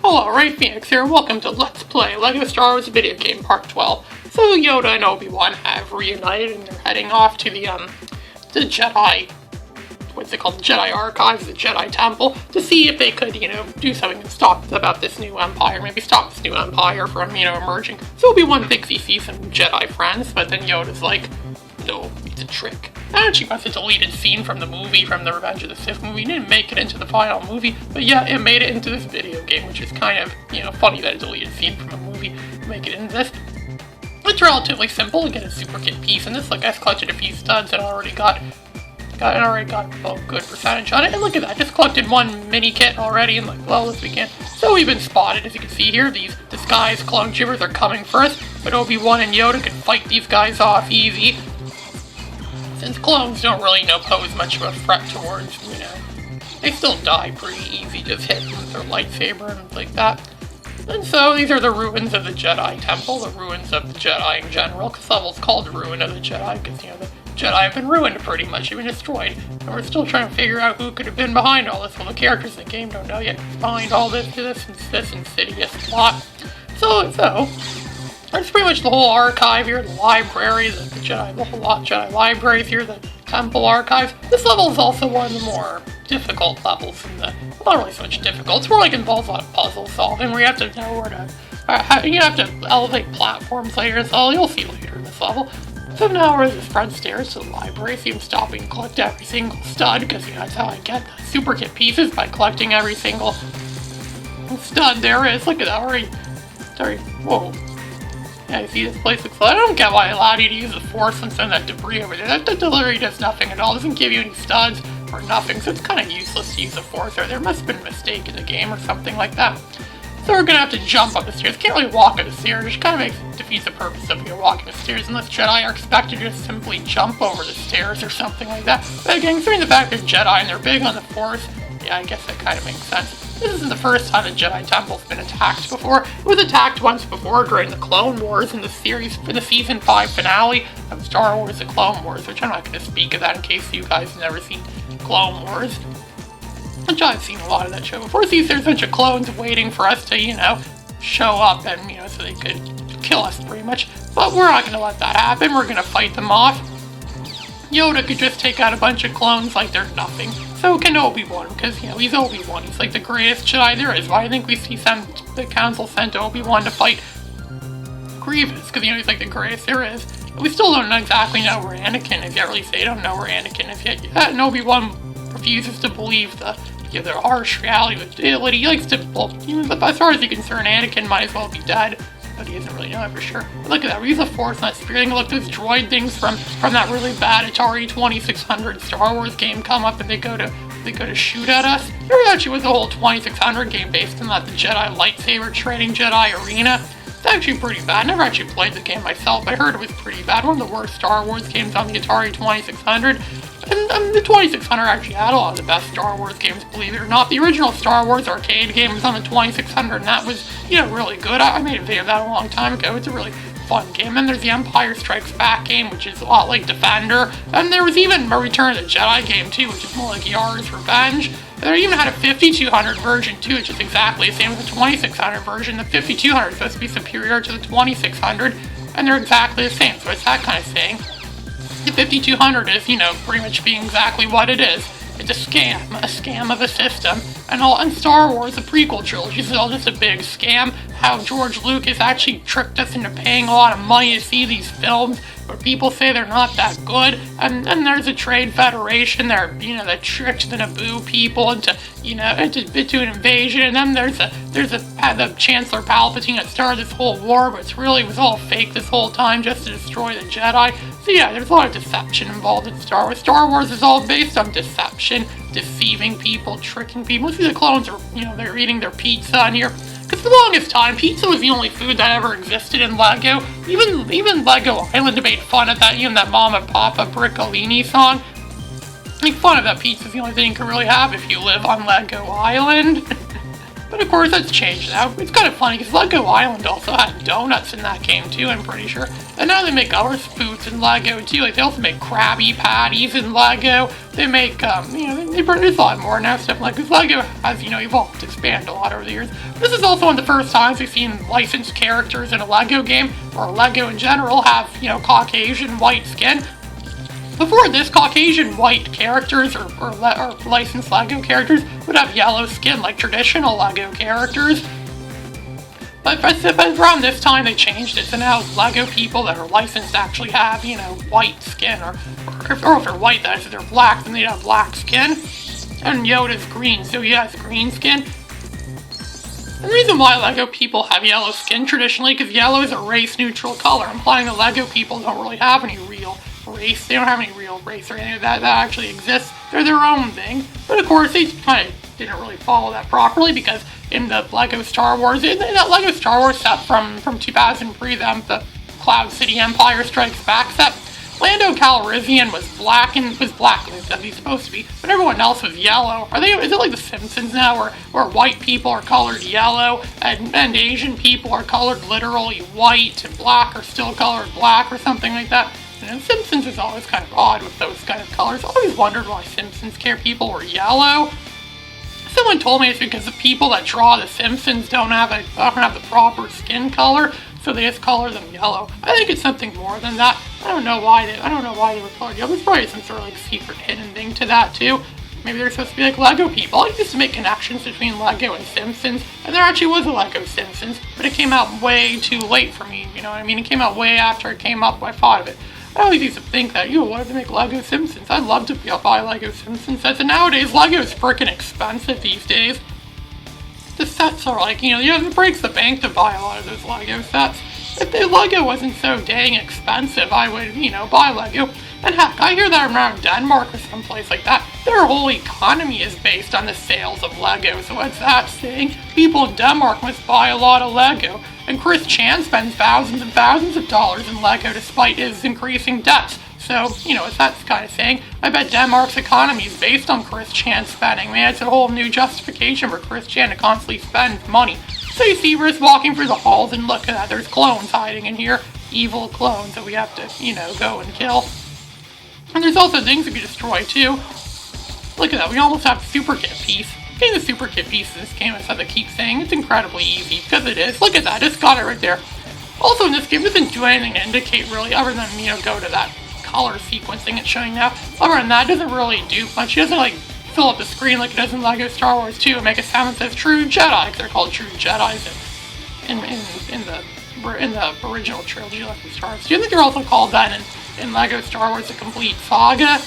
Hello, Ray Phoenix here, and welcome to Let's Play LEGO Star Wars Video Game Part 12. So Yoda and Obi-Wan have reunited, and they're heading off to the Jedi, what's it called, the Jedi Archives, the Jedi Temple, to see if they could, do something to stop about this new Empire, maybe stop this new Empire from, emerging. So Obi-Wan thinks he sees some Jedi friends, but then Yoda's like, no, it's a trick. And she got a deleted scene from the movie, from the Revenge of the Sith movie. It didn't make it into the final movie, but yeah, it made it into this video game, which is kind of, funny that a deleted scene from a movie make it into this. It's relatively simple to get a super kit piece in this. Like, I collected a few studs and already got a good percentage on it. And look at that, just collected one mini kit already, and like, well, let's begin. So we've been spotted, as you can see here. These disguised clone troopers are coming for us, but Obi-Wan and Yoda can fight these guys off easy. Since clones don't really, pose much of a threat towards, they still die pretty easy, just hit them with their lightsaber and like that. And so these are the ruins of the Jedi Temple, the ruins of the Jedi in general, because the level's called Ruin of the Jedi, because, the Jedi have been ruined pretty much, they've been destroyed. And we're still trying to figure out who could have been behind all this. Well, the characters in the game don't know yet who's behind all this insidious plot. So, that's pretty much the whole archive here, the library, the whole lot Jedi libraries here, the temple archives. This level is also one of the more difficult levels in the, well, not really so much difficult, it's more like involves a lot of puzzle solving where you have to know where to, you have to elevate platforms later, so you'll see later in this level. So now we're at the front stairs to the library, so I'm stopping and collect every single stud, because that's how I get the super kit pieces, by collecting every single stud there is. Look at that, already, whoa. Yeah, you see this place looks like, I don't get why it allowed you to use the Force and send that debris over there. That delivery does nothing at all, it doesn't give you any studs or nothing, so it's kind of useless to use the Force there. There must have been a mistake in the game or something like that. So we're gonna have to jump up the stairs. Can't really walk up the stairs, which kind of defeats the purpose of walking the stairs, unless Jedi are expected to just simply jump over the stairs or something like that. But again, considering the fact they're Jedi and they're big on the Force, yeah, I guess that kind of makes sense. This isn't the first time the Jedi Temple's been attacked before. It was attacked once before during the Clone Wars in the series, for the Season 5 finale of Star Wars The Clone Wars, which I'm not going to speak of that in case you guys have never seen Clone Wars. Which I've seen a lot of that show before. See, there's a bunch of clones waiting for us to, show up and, so they could kill us pretty much. But we're not going to let that happen. We're going to fight them off. Yoda could just take out a bunch of clones like they're nothing. So can Obi-Wan, because, he's Obi-Wan. He's like the greatest Jedi there is. Why I think the Council sent Obi-Wan to fight Grievous, because, he's like the greatest there is. But we still don't exactly know where Anakin is yet, or at least they don't know where Anakin is yet. And Obi-Wan refuses to believe the harsh reality with it. He likes to, well, as far as he's concerned, Anakin might as well be dead. But he doesn't really know that for sure. But look at that, we use the Force, not Spirit. Look, those droid things from that really bad Atari 2600 Star Wars game come up and they go to shoot at us. There actually was a whole 2600 game based on that, the Jedi lightsaber training Jedi arena. It's actually pretty bad. I never actually played the game myself, but I heard it was pretty bad. One of the worst Star Wars games on the Atari 2600. And the 2600 actually had a lot of the best Star Wars games, believe it or not. The original Star Wars arcade game was on the 2600, and that was, really good. I made a video of that a long time ago. It's a really fun game. And there's the Empire Strikes Back game, which is a lot like Defender. And there was even a Return of the Jedi game, too, which is more like Yar's Revenge. And they even had a 5200 version, too, which is exactly the same as the 2600 version. The 5200 is supposed to be superior to the 2600, and they're exactly the same. So it's that kind of thing. The 5200 is, pretty much being exactly what it is. It's a scam of a system. And Star Wars, the prequel trilogy, is all just a big scam. How George Lucas actually tricked us into paying a lot of money to see these films, where people say they're not that good. And then there's a trade federation there, that tricked the Naboo people into an invasion. And then there's the Chancellor Palpatine that started this whole war, but it was all fake this whole time just to destroy the Jedi. So yeah, there's a lot of deception involved in Star Wars. Star Wars is all based on deception, deceiving people, tricking people. See, the clones are, they're eating their pizza on here. Because for the longest time, pizza was the only food that ever existed in LEGO. Even LEGO Island made fun of that, that Mama Papa Briccolini song. Make fun of that pizza's the only thing you can really have if you live on LEGO Island. But of course that's changed now. It's kind of funny because Lego Island also had donuts in that game too, I'm pretty sure. And now they make other foods in Lego too. Like they also make Krabby Patties in Lego. They make, they produce a lot more now stuff like this. Lego has, evolved, expanded a lot over the years. This is also one of the first times we've seen licensed characters in a Lego game, or Lego in general, have, Caucasian white skin. Before this, Caucasian white characters or licensed Lego characters would have yellow skin like traditional Lego characters. But around this time they changed it, so now Lego people that are licensed actually have, white skin, or if they're white, that is, if they're black, then they'd have black skin. And Yoda's green, so he has green skin. And the reason why Lego people have yellow skin traditionally, because yellow is a race-neutral color, implying that Lego people don't really have any real race. They don't have any real race or anything like that actually exists. They're their own thing. But of course, they kind of didn't really follow that properly, because in the Lego Star Wars, in that Lego Star Wars set from 2003, the Cloud City Empire Strikes Back set, Lando Calrissian was black as he's supposed to be, but everyone else was yellow. Is it like The Simpsons now, where white people are colored yellow, and Asian people are colored literally white, and black are still colored black, or something like that? And Simpsons is always kind of odd with those kind of colors. I always wondered why Simpsons people were yellow. Someone told me it's because the people that draw The Simpsons don't have the proper skin color, so they just color them yellow. I think it's something more than that. I don't know why they were colored yellow. There's probably some sort of like secret hidden thing to that too. Maybe they're supposed to be like Lego people. I used to make connections between Lego and Simpsons, and there actually was a Lego Simpsons, but it came out way too late for me, you know what I mean? It came out way after it came up when I thought of it. I always used to think that, what if they make Lego Simpsons? I'd love to buy Lego Simpsons sets, and nowadays Lego is freaking expensive these days. The sets are like, it breaks the bank to buy a lot of those Lego sets. If the Lego wasn't so dang expensive, I would, buy Lego. And heck, I hear that around Denmark or someplace like that, their whole economy is based on the sales of Lego. So what's that saying? People in Denmark must buy a lot of Lego. And Chris Chan spends thousands and thousands of dollars in Lego despite his increasing debts. So, what's that kind of saying? I bet Denmark's economy is based on Chris Chan spending. Man, it's a whole new justification for Chris Chan to constantly spend money. So you see, we're just walking through the halls and look at that. There's clones hiding in here. Evil clones that we have to, go and kill. And there's also things we can destroy, too. Look at that. We almost have Super Kit piece. Getting the Super Kit piece in this game, as I keep saying, it's incredibly easy, because it is. Look at that. Just got it right there. Also, in this game, it doesn't do anything to indicate, really, other than, go to that color sequencing it's showing now. Other than that, it doesn't really do much. It doesn't, fill up the screen like it does in LEGO Star Wars 2 and make a sound that says True Jedi, because they're called True Jedis in the original trilogy LEGO Star Wars. Do you think they're also called that in LEGO Star Wars: The Complete Saga?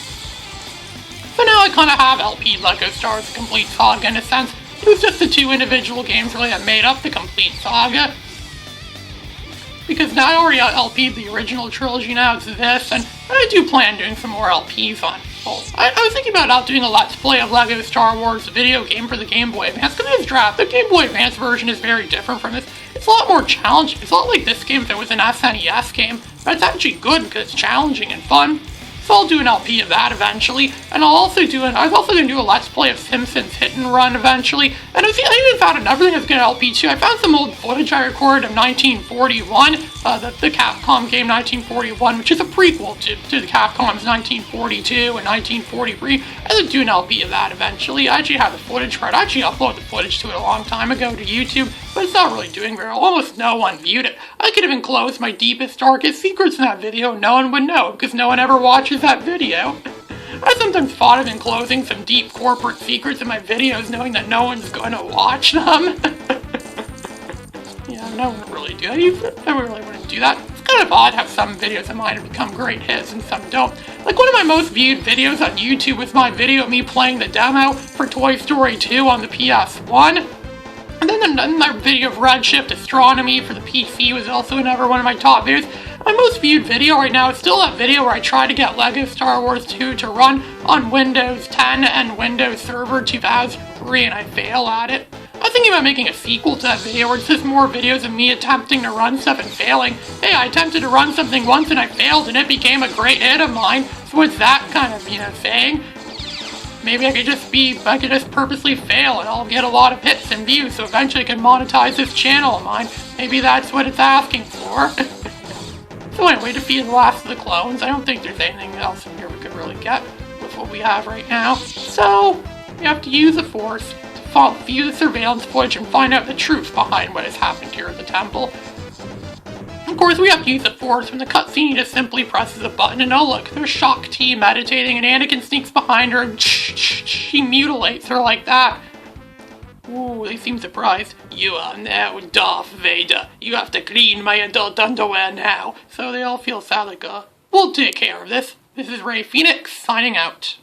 So now I kind of have LP LEGO Star Wars: The Complete Saga in a sense. It was just the two individual games really that made up the Complete Saga. Because now I already LP'd the original trilogy, now it's this, and I do plan on doing some more LPs on. Well, I was thinking about doing a Let's Play of LEGO Star Wars video game for the Game Boy Advance, because this draft, the Game Boy Advance version is very different from this. It's a lot more challenging. It's not like this game if it was an SNES game, but it's actually good because it's challenging and fun. So I'll do an LP of that eventually, and I was also going to do a Let's Play of Simpsons Hit and Run eventually, and I even found another thing I was going to LP too. I found some old footage I recorded of 1941, the Capcom game 1941, which is a prequel to the Capcom's 1942 and 1943. I'll do an LP of that eventually. I actually have the footage for it. I actually uploaded the footage to it a long time ago to YouTube, but it's not really doing very well. Almost no one viewed it. I could have enclosed my deepest, darkest secrets in that video, no one would know, because no one ever watches that video. I sometimes thought of enclosing some deep corporate secrets in my videos, knowing that no one's going to watch them. Yeah, no one would really do that. I really wouldn't do that. It's kind of odd how some videos of mine have become great hits and some don't. Like one of my most viewed videos on YouTube was my video of me playing the demo for Toy Story 2 on the PS1. And then another video of Redshift Astronomy for the PC was also another one of my top videos. My most viewed video right now is still that video where I try to get LEGO Star Wars 2 to run on Windows 10 and Windows Server 2003, and I fail at it. I was thinking about making a sequel to that video where it's just more videos of me attempting to run stuff and failing. Hey, I attempted to run something once and I failed and it became a great hit of mine. So what's that kind of, saying? maybe I could just purposely fail and I'll get a lot of hits and views, so eventually I can monetize this channel of mine. Maybe that's what it's asking for. So anyway, defeated the last of the clones. I don't think there's anything else in here we could really get with what we have right now. So, we have to use the Force to view the surveillance footage and find out the truth behind what has happened here at the temple. Of course, we have to use the Force when the cutscene just simply presses a button and oh look, there's Shock T meditating and Anakin sneaks behind her and she mutilates her like that. Ooh, they seem surprised. You are now Darth Vader. You have to clean my adult underwear now. So they all feel sad like, we'll take care of this. This is Ray Phoenix, signing out.